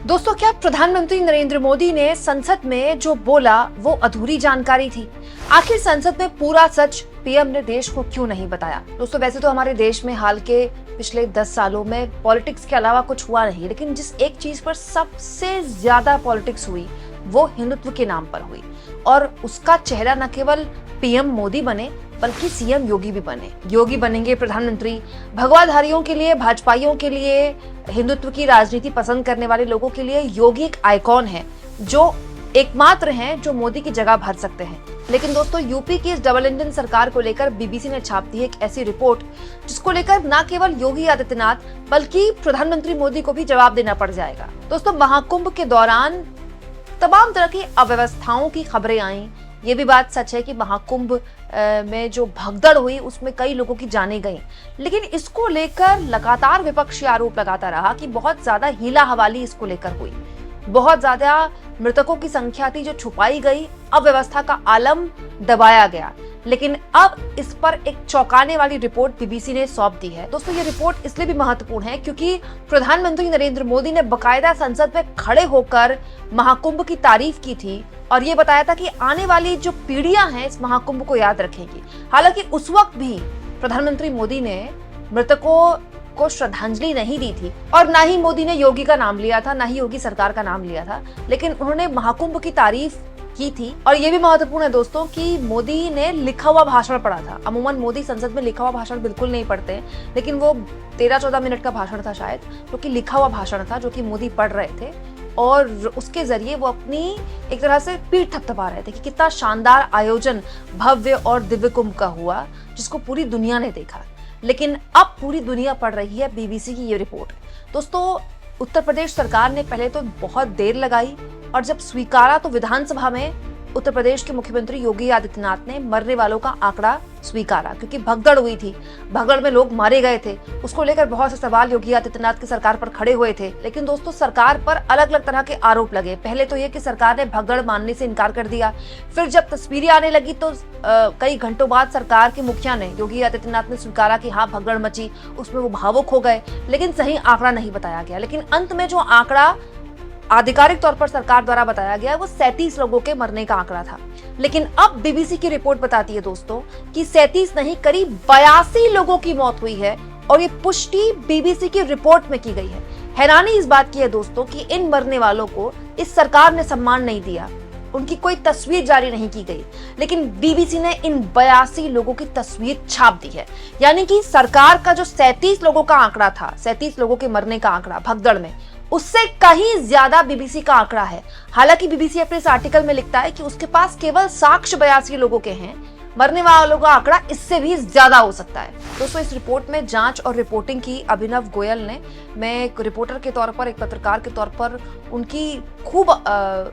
दोस्तों, क्या प्रधानमंत्री नरेंद्र मोदी ने संसद में जो बोला वो अधूरी जानकारी थी? आखिर संसद में पूरा सच पीएम ने देश को क्यों नहीं बताया? दोस्तों, वैसे तो हमारे देश में हाल के पिछले 10 सालों में पॉलिटिक्स के अलावा कुछ हुआ नहीं, लेकिन जिस एक चीज पर सबसे ज्यादा पॉलिटिक्स हुई वो हिंदुत्व के नाम पर हुई। और उसका चेहरा न केवल पीएम मोदी बने बल्कि सीएम योगी भी बने। योगी बनेंगे प्रधानमंत्री। भगवाधारियों के लिए, भाजपाइयों के लिए, हिंदुत्व की राजनीति पसंद करने वाले लोगों के लिए योगी एक आइकॉन है, जो एकमात्र हैं जो मोदी की जगह भर सकते हैं। लेकिन दोस्तों, यूपी की इस डबल इंजन सरकार को लेकर बीबीसी ने छाप दी है एक ऐसी रिपोर्ट जिसको लेकर न केवल योगी आदित्यनाथ बल्कि प्रधानमंत्री मोदी को भी जवाब देना पड़ जाएगा। दोस्तों, महाकुंभ के दौरान तमाम तरह की अव्यवस्थाओं की खबरें आई। ये भी बात सच है कि महाकुंभ में जो भगदड़ हुई उसमें कई लोगों की जानें गई, लेकिन इसको लेकर लगातार विपक्षी आरोप लगाता रहा कि बहुत ज्यादा हीला हवाली इसको लेकर हुई, बहुत ज्यादा मृतकों की संख्या थी जो छुपाई गई, अव्यवस्था का आलम दबाया गया। लेकिन अब इस पर एक चौंकाने वाली रिपोर्ट बीबीसी ने सौंप दी है। दोस्तों, ये रिपोर्ट इसलिए भी महत्वपूर्ण है क्योंकि प्रधानमंत्री नरेंद्र मोदी ने बकायदा संसद में खड़े होकर महाकुंभ की तारीफ की थी और ये बताया था कि आने वाली जो पीढ़ियां हैं इस महाकुंभ को याद रखेंगी। हालांकि उस वक्त भी प्रधानमंत्री मोदी ने मृतकों को श्रद्धांजलि नहीं दी थी और ना ही मोदी ने योगी का नाम लिया था, ना ही योगी सरकार का नाम लिया था, लेकिन उन्होंने महाकुंभ की तारीफ की थी। और ये भी महत्वपूर्ण है दोस्तों कि मोदी ने लिखा हुआ भाषण पढ़ा था। अमूमन मोदी संसद में लिखा हुआ भाषण बिल्कुल नहीं पढ़ते, लेकिन वो 13-14 मिनट का भाषण था शायद, जो कि लिखा हुआ भाषण था, जो कि मोदी पढ़ रहे थे और उसके जरिए वो अपनी एक तरह से पीठ थपथपा रहे थे कि कितना शानदार आयोजन भव्य और दिव्य कुंभ का हुआ, जिसको पूरी दुनिया ने देखा। लेकिन अब पूरी दुनिया पढ़ रही है बीबीसी की ये रिपोर्ट। दोस्तों, उत्तर प्रदेश सरकार ने पहले तो बहुत देर लगाई और जब स्वीकारा तो विधानसभा में उत्तर प्रदेश के मुख्यमंत्री योगी आदित्यनाथ ने मरने वालों का आंकड़ा स्वीकारा, क्योंकि भगदड़ हुई थी, भगदड़ में लोग मारे गए थे। उसको लेकर बहुत से सवाल योगी आदित्यनाथ की सरकार पर खड़े हुए थे। लेकिन दोस्तों, सरकार पर अलग अलग तरह के आरोप लगे। पहले तो ये कि सरकार ने भगदड़ मानने से इनकार कर दिया, फिर जब तस्वीरें आने लगी तो कई घंटों बाद सरकार के मुखिया ने, योगी आदित्यनाथ ने स्वीकारा कि हाँ भगदड़ मची, उसमें वो भावुक हो गए, लेकिन सही आंकड़ा नहीं बताया गया। लेकिन अंत में जो आंकड़ा आधिकारिक तौर पर सरकार द्वारा बताया गया वो 37 लोगों के मरने का आंकड़ा था। लेकिन अब बीबीसी की रिपोर्ट बताती है दोस्तों कि 37 नहीं, करीब 82 लोगों की मौत हुई है और ये पुष्टि बीबीसी की रिपोर्ट में की गई है। हैरानी इस बात की है दोस्तों कि इन मरने वालों को इस सरकार ने सम्मान नहीं दिया, उनकी कोई तस्वीर जारी नहीं की गई, लेकिन बीबीसी ने इन 82 लोगों की तस्वीर छाप दी है। यानी कि सरकार का जो 37 लोगों का आंकड़ा था, 37 लोगों के मरने का आंकड़ा भगदड़ में, उससे कहीं ज्यादा बीबीसी का आंकड़ा है। हालांकि बीबीसी अपने इस आर्टिकल में लिखता है कि उसके पास केवल साक्ष्य 82 लोगों के हैं, मरने वालों का आंकड़ा इससे भी ज्यादा हो सकता है। दोस्तों, इस रिपोर्ट में जांच और रिपोर्टिंग की अभिनव गोयल ने, मैं एक रिपोर्टर के तौर पर, एक पत्रकार के तौर पर उनकी खूब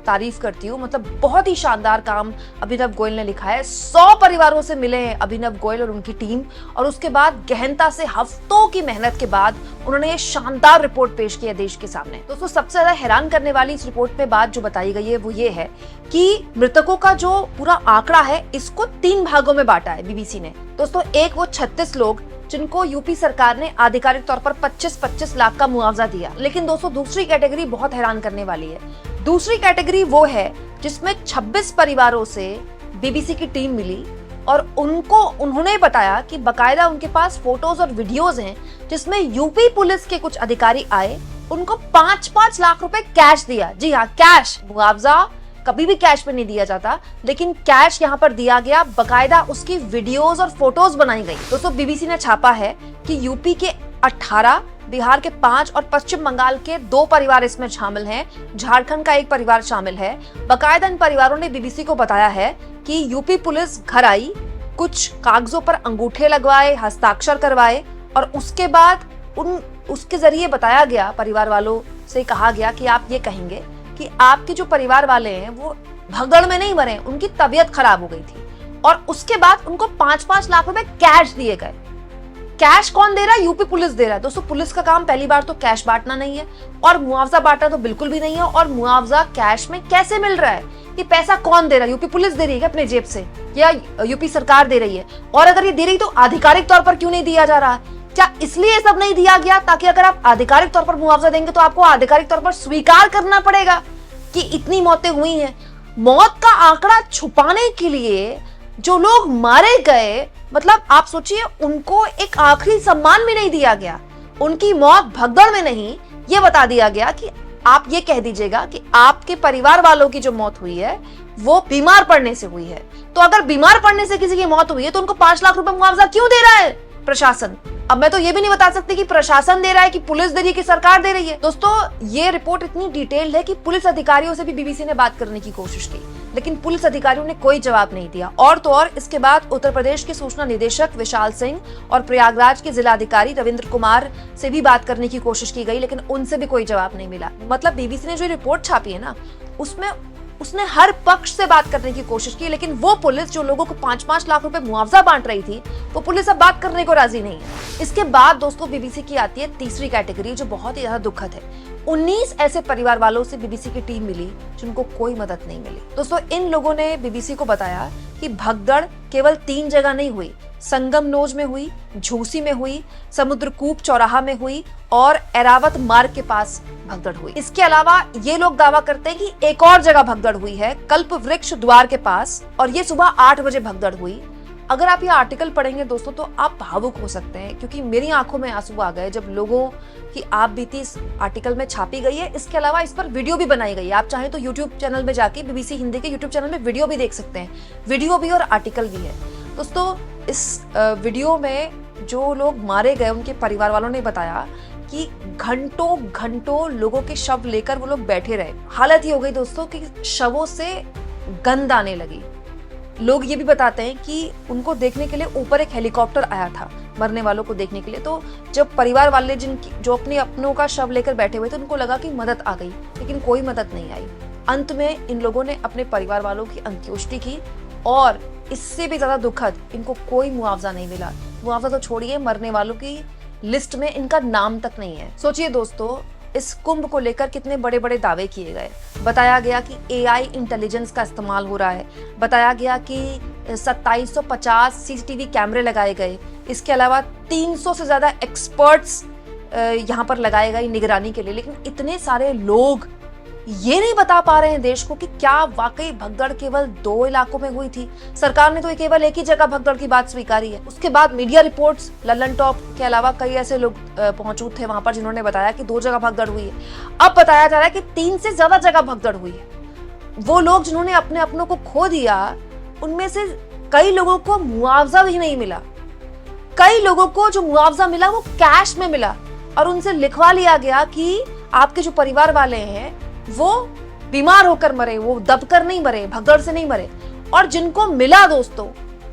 तारीफ करती हूँ। मतलब बहुत ही शानदार काम अभिनव गोयल ने लिखा है। 100 परिवारों से मिले हैं अभिनव गोयल और उनकी टीम, और उसके बाद गहनता से हफ्तों की मेहनत के बाद उन्होंने ये शानदार रिपोर्ट पेश की है देश के सामने। दोस्तों, सबसे ज्यादा हैरान करने वाली इस रिपोर्ट में बात जो बताई गई है वो ये है कि मृतकों का जो पूरा आंकड़ा है इसको 3 भागों में बांटा है बीबीसी ने। दोस्तों, एक वो 36 लोग जिनको यूपी सरकार ने आधिकारिक तौर पर 25-25 लाख का मुआवजा दिया। लेकिन दोस्तों, दूसरी कैटेगरी बहुत हैरान करने वाली है। दूसरी कैटेगरी वो है जिसमें 26 परिवारों से बीबीसी की टीम मिली और उन्होंने बताया कि बकायदा उनके पास फोटोज और वीडियोज हैं जिसमें यूपी पुलिस के कुछ अधिकारी आए, उनको 5-5 लाख रुपए कैश दिया। जी हाँ, कैश। मुआवजा कभी भी कैश में नहीं दिया जाता, लेकिन कैश यहाँ पर दिया गया, बकायदा उसकी वीडियोस और फोटोज बनाई गई। दोस्तों, बीबीसी ने छापा है कि यूपी के 18, बिहार के 5 और पश्चिम बंगाल के 2 परिवार इसमें शामिल हैं, झारखंड का 1 परिवार शामिल है। बकायदा इन परिवारों ने बीबीसी को बताया है कि यूपी पुलिस घर आई, कुछ कागजों पर अंगूठे लगवाए, हस्ताक्षर करवाए और उसके बाद उसके जरिए बताया गया, परिवार वालों से कहा गया कि आप ये कहेंगे कि आपके जो परिवार वाले हैं वो भगदड़ में नहीं मरे, उनकी तबीयत खराब हो गई थी, और उसके बाद उनको 5-5 लाख रुपए कैश दिए गए। कैश कौन दे रहा है? यूपी पुलिस दे रहा है। दोस्तों, पुलिस का काम पहली बार तो कैश बांटना नहीं है और मुआवजा बांटना तो बिल्कुल भी नहीं है। और मुआवजा कैश में कैसे मिल रहा है? ये पैसा कौन दे रहा है? यूपी पुलिस दे रही है अपने जेब से या यूपी सरकार दे रही है? और अगर ये दे रही तो आधिकारिक तौर पर क्यों नहीं दिया जा रहा है? क्या इसलिए सब नहीं दिया गया ताकि अगर आप आधिकारिक तौर पर मुआवजा देंगे तो आपको आधिकारिक तौर पर स्वीकार करना पड़ेगा कि इतनी मौतें हुई हैं? मौत का आंकड़ा छुपाने के लिए जो लोग मारे गए, मतलब आप सोचिए, उनको एक आखिरी सम्मान भी नहीं दिया गया। उनकी मौत भगदड़ में नहीं, ये बता दिया गया कि आप ये कह दीजिएगा कि आपके परिवार वालों की जो मौत हुई है वो बीमार पड़ने से हुई है। तो अगर बीमार पड़ने से किसी की मौत हुई है तो उनको 5 लाख रुपए मुआवजा क्यों दे रहा है प्रशासन? अब मैं तो ये भी नहीं बता सकती कि प्रशासन दे रहा है, कि पुलिस दे रही है, कि सरकार दे रही है। दोस्तों, ये रिपोर्ट इतनी डिटेल्ड है कि पुलिस अधिकारियों से भी बीबीसी ने बात करने की कोशिश की, लेकिन पुलिस अधिकारियों ने कोई जवाब नहीं दिया। और तो और इसके बाद उत्तर प्रदेश के सूचना निदेशक विशाल सिंह और प्रयागराज के जिलाधिकारी रविंद्र कुमार से भी बात करने की कोशिश की गई, लेकिन उनसे भी कोई जवाब नहीं मिला। मतलब बीबीसी ने जो रिपोर्ट छापी है ना, उसमें उसने हर पक्ष से बात करने की कोशिश की, लेकिन वो पुलिस जो लोगों को 5-5 लाख रुपए मुआवजा बांट रही थी, वो पुलिस अब बात करने को राजी नहीं है। इसके बाद दोस्तों बीबीसी की आती है तीसरी कैटेगरी, जो बहुत ही ज्यादा दुखद है। 19 ऐसे परिवार वालों से बीबीसी की टीम मिली जिनको कोई मदद नहीं मिली। दोस्तों, इन लोगों ने बीबीसी को बताया कि भगदड़ केवल 3 जगह नहीं हुई, संगमनोज में हुई, झूसी में हुई, समुद्रकूप चौराहा में हुई और एरावत मार्ग के पास भगदड़ हुई। इसके अलावा ये लोग दावा करते हैं कि एक और जगह भगदड़ हुई है, कल्प वृक्ष द्वार के पास, और ये सुबह 8 बजे भगदड़ हुई। अगर आप ये आर्टिकल पढ़ेंगे दोस्तों तो आप भावुक हो सकते हैं, क्योंकि मेरी आंखों में आंसू आ गए जब लोगों की आप बीती इस आर्टिकल में छापी गई है। इसके अलावा इस पर वीडियो भी बनाई गई है। आप चाहें तो यूट्यूब चैनल में जाके बीबीसी हिंदी के यूट्यूब चैनल में वीडियो भी देख सकते हैं। वीडियो भी और आर्टिकल भी है। दोस्तों, इस वीडियो में जो लोग मारे गए उनके परिवार वालों ने बताया कि घंटों घंटों लोगों के शव लेकर वो लोग बैठे रहे। हालत ये हो गई दोस्तों कि शवों से गंध आने लगी। लोग ये भी बताते हैं कि उनको देखने के लिए ऊपर एक हेलीकॉप्टर आया था मरने वालों को देखने के लिए। तो जब परिवार वाले जो अपनों का शव लेकर बैठे हुए थे, उनको लगा कि मदद आ गई, लेकिन कोई मदद नहीं आई। अंत में इन लोगों ने अपने परिवार वालों की अंत्येष्टि की, और इससे भी ज्यादा दुखद, इनको कोई मुआवजा नहीं मिला। मुआवजा तो छोड़िए, मरने वालों की लिस्ट में इनका नाम तक नहीं है। सोचिए दोस्तों, इस कुंभ को लेकर कितने बड़े बड़े दावे किए गए। बताया गया कि एआई इंटेलिजेंस का इस्तेमाल हो रहा है, बताया गया कि 2750 सीसीटीवी कैमरे लगाए गए। इसके अलावा 300 से ज्यादा एक्सपर्ट्स यहाँ पर लगाए गए निगरानी के लिए। लेकिन इतने सारे लोग ये नहीं बता पा रहे हैं देश को कि क्या वाकई भगदड़ केवल 2 इलाकों में हुई थी। सरकार ने तो केवल एक ही जगह भगदड़ की बात स्वीकारी है। उसके बाद मीडिया रिपोर्ट्स, लल्लन टॉप के अलावा कई ऐसे लोग मौजूद थे वहां पर जिन्होंने बताया कि 2 जगह भगदड़ हुई है। अब बताया जा रहा है कि 3 से ज्यादा जगह भगदड़ हुई है। वो लोग जिन्होंने अपने अपनों को खो दिया, उनमें से कई लोगों को मुआवजा भी नहीं मिला। कई लोगों को जो मुआवजा मिला वो कैश में मिला, और उनसे लिखवा लिया गया कि आपके जो परिवार वाले हैं वो बीमार होकर मरे, वो दबकर नहीं मरे, भगदड़ से नहीं मरे। और जिनको मिला दोस्तों,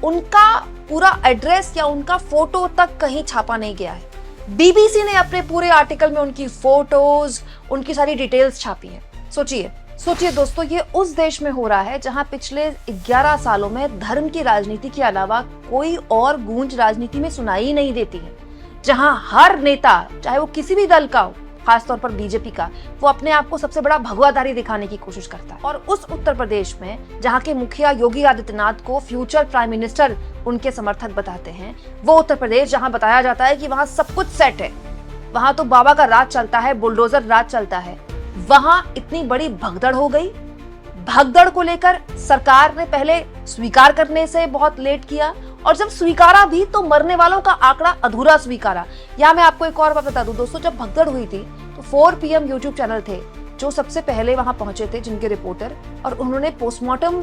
उनका पूरा एड्रेस या उनका फोटो तक कहीं छापा नहीं गया है। बीबीसी ने अपने पूरे आर्टिकल में उनकी फोटोज, उनकी सारी डिटेल्स छापी है। सोचिए दोस्तों, ये उस देश में हो रहा है जहां पिछले 11 सालों में धर्म की राजनीति के अलावा कोई और गूंज राजनीति में सुनाई नहीं देती है। जहां हर नेता, चाहे वो किसी भी दल का हो, खासतौर पर बीजेपी का, वो अपने आप को सबसे बड़ा भगवाधारी दिखाने की कोशिश करता है। और उस उत्तर प्रदेश में जहां के मुखिया योगी आदित्यनाथ को फ्यूचर प्राइम मिनिस्टर उनके समर्थक बताते हैं, वो उत्तर प्रदेश जहां बताया जाता है कि वहां सब कुछ सेट है, वहां तो बाबा का राज चलता है, बुलडोजर राज चलता है, वहां इतनी बड़ी भगदड़ हो गई। भगदड़ को लेकर सरकार ने पहले स्वीकार करने से बहुत लेट किया, और जब स्वीकारा भी तो मरने वालों का आंकड़ा अधूरा स्वीकारा। यहाँ मैं आपको एक और बात बता दूं दोस्तों, जब भगदड़ हुई थी तो 4 PM यूट्यूब चैनल थे जो सबसे पहले वहां पहुंचे थे, जिनके रिपोर्टर, और उन्होंने पोस्टमार्टम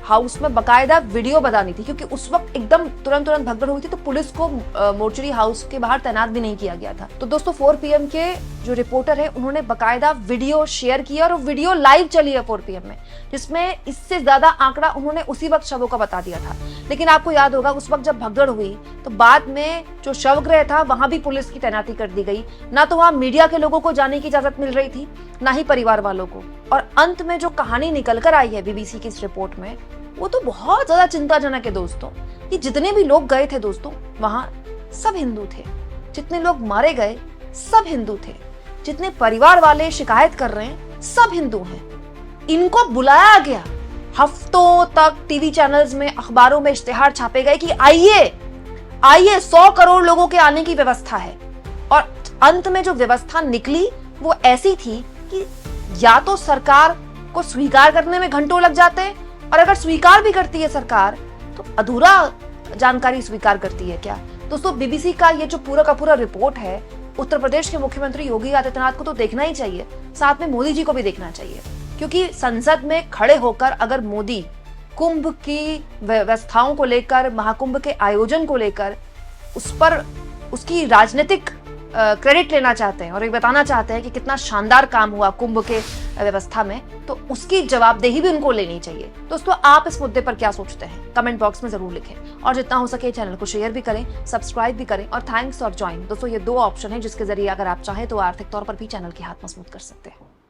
हाउस में बकायदा वीडियो बनानी थी, क्योंकि उस वक्त एकदम तुरंत भगदड़ हुई थी, तो पुलिस को मोर्चरी हाउस के बाहर तैनात भी नहीं किया गया था। तो दोस्तों 4 PM के जो रिपोर्टर है, उन्होंने बकायदा वीडियो शेयर किया, और वीडियो लाइव चली है 4 PM में, जिसमें इससे ज्यादा आंकड़ा उन्होंने उसी वक्त शवों का बता दिया था। लेकिन आपको याद होगा, उस वक्त जब भगदड़ हुई तो बाद में जो शवगृह था वहां भी पुलिस की तैनाती कर दी गई। ना तो वहां मीडिया के लोगों को जाने की इजाजत मिल रही थी, ना ही परिवार वालों को। और अंत में जो कहानी निकल कर आई है बीबीसी की इस रिपोर्ट में, वो तो बहुत ज्यादा चिंताजनक है दोस्तों, कि जितने भी लोग गए थे दोस्तों, वहां सब हिंदू थे। जितने लोग मारे गए सब हिंदू थे। जितने परिवार वाले शिकायत कर रहे हैं सब हिंदू हैं। इनको बुलाया गया, हफ्तों तक टीवी चैनल्स में, अखबारों में इश्तिहार छापे गए कि आइए आइए 100 करोड़ लोगों के आने की व्यवस्था है। और अंत में जो व्यवस्था निकली वो ऐसी थी कि या तो सरकार को स्वीकार करने में घंटों लग जाते हैं, और अगर स्वीकार भी करती है सरकार तो अधूरा जानकारी स्वीकार करती है क्या। दोस्तों, बीबीसी का ये जो पूरा का पूरा रिपोर्ट है, उत्तर प्रदेश के मुख्यमंत्री योगी आदित्यनाथ को तो देखना ही चाहिए, साथ में मोदी जी को भी देखना चाहिए, क्योंकि संसद में खड़े होकर अगर मोदी कुंभ की व्यवस्थाओं को लेकर, महाकुंभ के आयोजन को लेकर उस पर उसकी राजनीतिक क्रेडिट लेना चाहते हैं और ये बताना चाहते हैं कि कितना शानदार काम हुआ कुंभ के व्यवस्था में, तो उसकी जवाबदेही भी उनको लेनी चाहिए। दोस्तों, आप इस मुद्दे पर क्या सोचते हैं कमेंट बॉक्स में जरूर लिखें, और जितना हो सके चैनल को शेयर भी करें, सब्सक्राइब भी करें, और थैंक्स और ज्वाइन। दोस्तों, ये 2 ऑप्शन है जिसके जरिए अगर आप चाहें तो आर्थिक तौर पर भी चैनल की हाथ मजबूत कर सकते हैं।